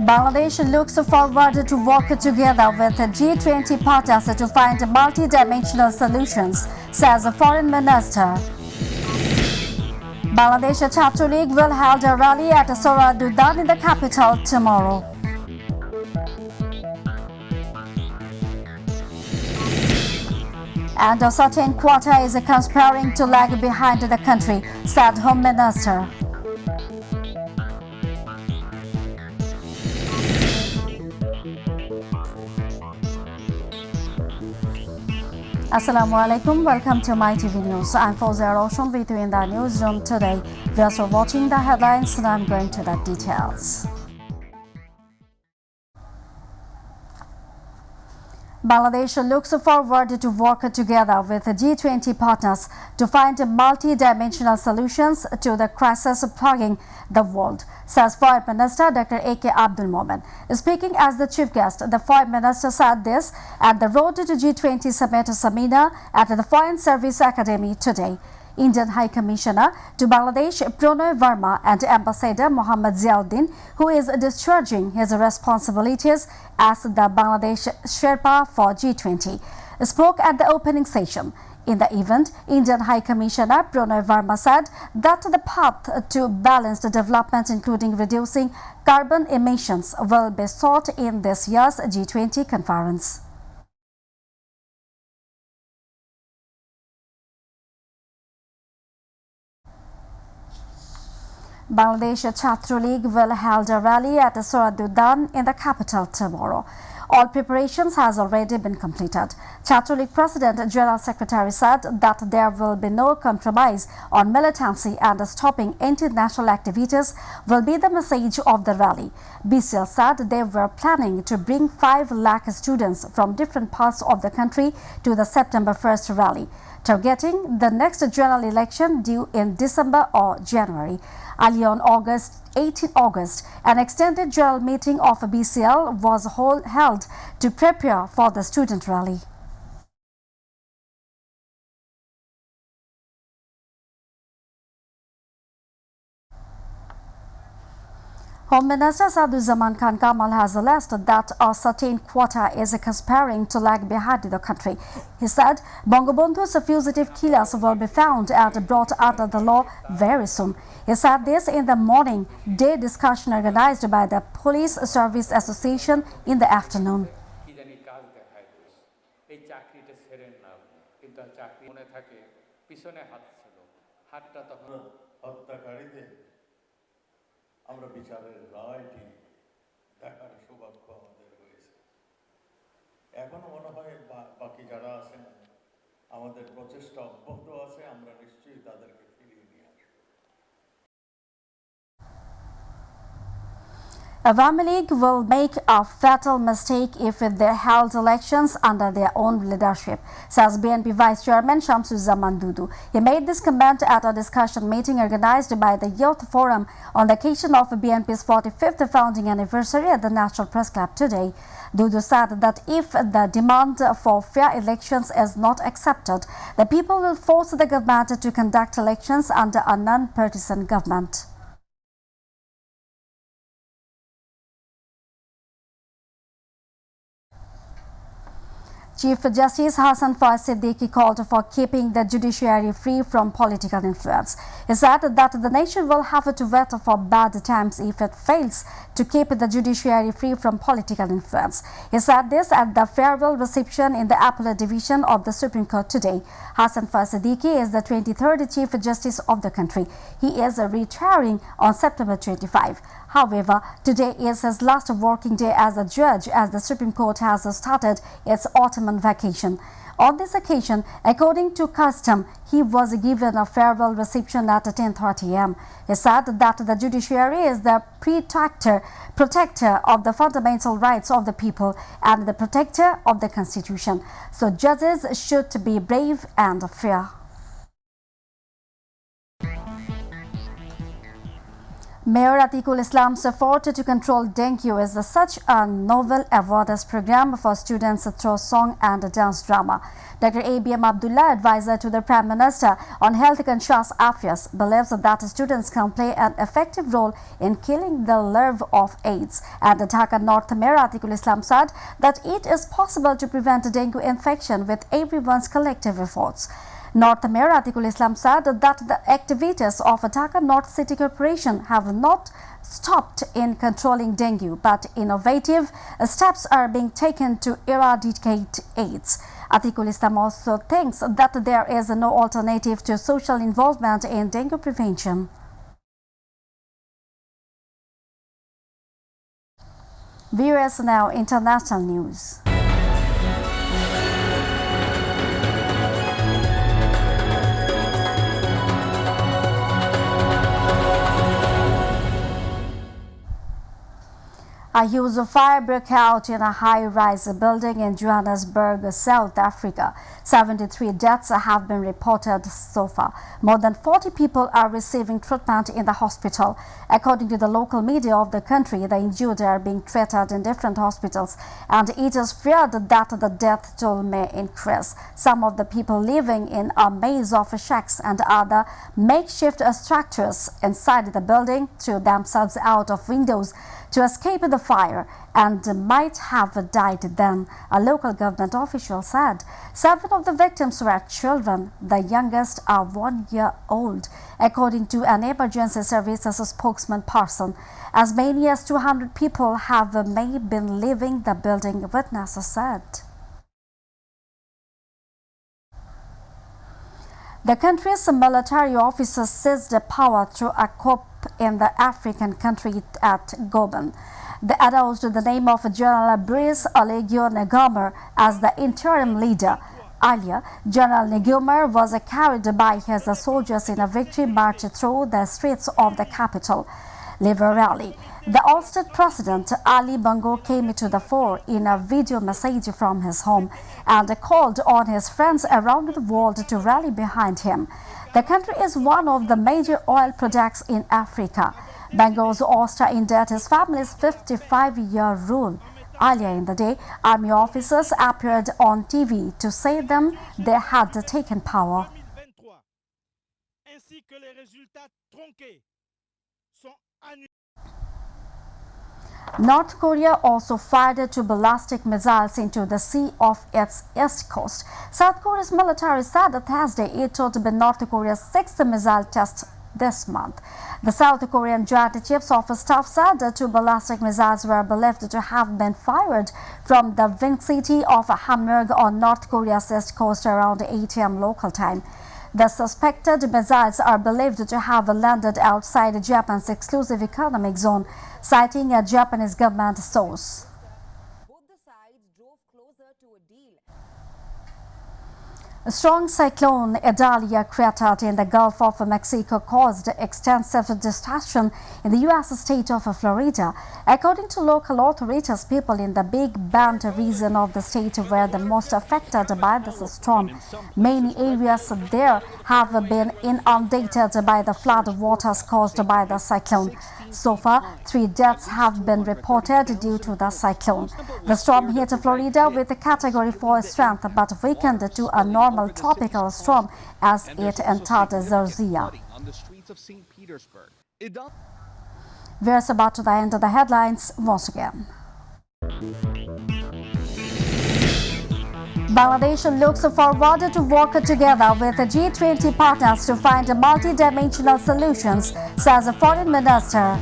Bangladesh looks forward to work together with G20 partners to find multi-dimensional solutions, says the Foreign Minister. Bangladesh Chapter League will hold a rally at Dudan in the capital tomorrow. And a certain quarter is conspiring to lag behind the country, said Home Minister. Assalamu alaikum, welcome to MyTV News. I'm Fawzia Roshan with you in the newsroom today. We are watching the headlines and I'm going to the details. Bangladesh looks forward to work together with G20 partners to find multi-dimensional solutions to the crisis plaguing the world, says Foreign Minister Dr. A.K. Abdul Momen. Speaking as the chief guest, the Foreign Minister said this at the Road to G20 Summit seminar at the Foreign Service Academy today. Indian High Commissioner to Bangladesh Pranay Verma and Ambassador Mohammad Ziauddin, who is discharging his responsibilities as the Bangladesh Sherpa for G20, spoke at the opening session. In the event, Indian High Commissioner Pranay Verma said that the path to balanced development, including reducing carbon emissions, will be sought in this year's G20 conference. Bangladesh Chhatra League will hold a rally at Dudan in the capital tomorrow. All preparations has already been completed. Chhatra League President General Secretary said that there will be no compromise on militancy and stopping anti-national activities will be the message of the rally. BCL said they were planning to bring 5 lakh students from different parts of the country to the September 1st rally, targeting the next general election due in December or January. Early on 18 August, an extended general meeting of BCL was held to prepare for the student rally. Home Minister Saduzzaman Khan Kamal has alleged that a certain quarter is conspiring to lag behind the country. He said Bangabandhu's fugitive killers will be found and brought under the law very soon. He said this in the morning day discussion organized by the Police Service Association in the afternoon. আমরা বিচারের রায়টি দেখার সৌভাগ্য আমাদের হয়েছে। এখনো মনে হয় বাকি যারা আছেন আমাদের প্রচেষ্টা অব্যাহত আছে, আমরা নিশ্চয়ই তাদেরকে ফিরিয়ে নিয়ে আসব। Awami League will make a fatal mistake if they held elections under their own leadership, says BNP Vice Chairman Shamsuzzaman Dudu. He made this comment at a discussion meeting organized by the Youth Forum on the occasion of BNP's 45th founding anniversary at the National Press Club today. Dudu said that if the demand for fair elections is not accepted, the people will force the government to conduct elections under a non-partisan government. Chief Justice Hassan Faiz Siddiqui called for keeping the judiciary free from political influence. He said that the nation will have to wait for bad times if it fails to keep the judiciary free from political influence. He said this at the farewell reception in the Appellate Division of the Supreme Court today. Hassan Faiz Siddiqui is the 23rd Chief Justice of the country. He is retiring on September 25. However, today is his last working day as a judge as the Supreme Court has started its autumn vacation. On this occasion, according to custom, he was given a farewell reception at 10:30 am. He said that the judiciary is the protector of the fundamental rights of the people and the protector of the Constitution. So judges should be brave and fair. Mayor Atikul Islam's effort to control dengue is such a novel awareness program for students through song and dance drama. Dr. ABM Abdullah, advisor to the Prime Minister on Health Conscious Affairs, believes that students can play an effective role in killing the larva of AIDS. And the Dhaka North Mayor Atikul Islam said that it is possible to prevent dengue infection with everyone's collective efforts. North Mayor Atikul Islam said that the activities of Dhaka North City Corporation have not stopped in controlling dengue, but innovative steps are being taken to eradicate AIDS. Atikul Islam also thinks that there is no alternative to social involvement in dengue prevention. Viewers, now international news. A huge fire broke out in a high-rise building in Johannesburg, South Africa. 73 deaths have been reported so far. More than 40 people are receiving treatment in the hospital. According to the local media of the country, the injured are being treated in different hospitals, and it is feared that the death toll may increase. Some of the people living in a maze of shacks and other makeshift structures inside the building threw themselves out of windows to escape the fire and might have died then, a local government official said. 7 of the victims were children, the youngest are 1 year old, according to an emergency services spokesman person. As many as 200 people have may been leaving the building, witnesses said. The country's military officers seized power through a coup in the African country at Gabon. They announced the name of General Brice Oligui Nguema as the interim leader. Earlier, General Nguema was carried by his soldiers in a victory march through the streets of the capital, Libreville. The ousted president, Ali Bongo, came to the fore in a video message from his home and called on his friends around the world to rally behind him. The country is one of the major oil products in Africa. Bongo's ouster ended his family's 55-year rule. Earlier in the day, army officers appeared on TV to say them they had taken power. North Korea also fired 2 ballistic missiles into the sea off its east coast. South Korea's military said Thursday it would be North Korea's 6th missile test this month. The South Korean Joint Chiefs of Staff said 2 ballistic missiles were believed to have been fired from the winged city of Hamgyong on North Korea's east coast around 8 a.m. local time. The suspected missiles are believed to have landed outside Japan's exclusive economic zone, citing a Japanese government source. Both the sides drove closer to a deal. A strong cyclone Idalia created in the Gulf of Mexico caused extensive destruction in the U.S. state of Florida. According to local authorities, people in the Big Bend region of the state were the most affected by this storm. Many areas there have been inundated by the flood waters caused by the cyclone. So far, 3 deaths have been reported due to the cyclone. The storm hit Florida with a Category 4 strength but weakened to a normal tropical storm as it entered Georgia. We're about to the end of the headlines once again. Bangladesh looks forward to work together with the G20 partners to find multi-dimensional solutions, says the Foreign Minister.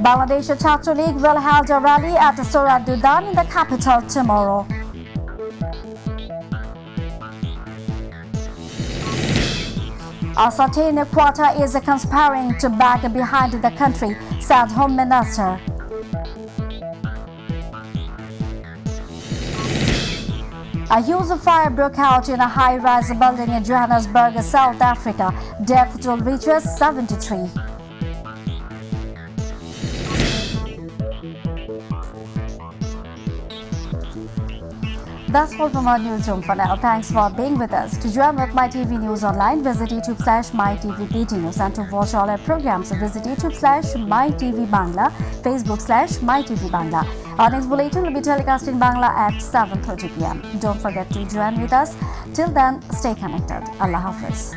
Bangladesh Chhatr League will hold a rally at Surat Dudan in the capital tomorrow. A certain quarter is conspiring to back behind the country, said Home Minister. A huge fire broke out in a high-rise building in Johannesburg, South Africa. Death toll reaches 73. That's all from our newsroom for now. Thanks for being with us. To join with MyTV News Online, visit YouTube/MyTVBD News, and to watch all our programs, visit YouTube/MyTVBangla, Facebook/MyTVBangla. Our next bulletin will be telecast in Bangla at 7:30 p.m. Don't forget to join with us. Till then, stay connected. Allah Hafiz.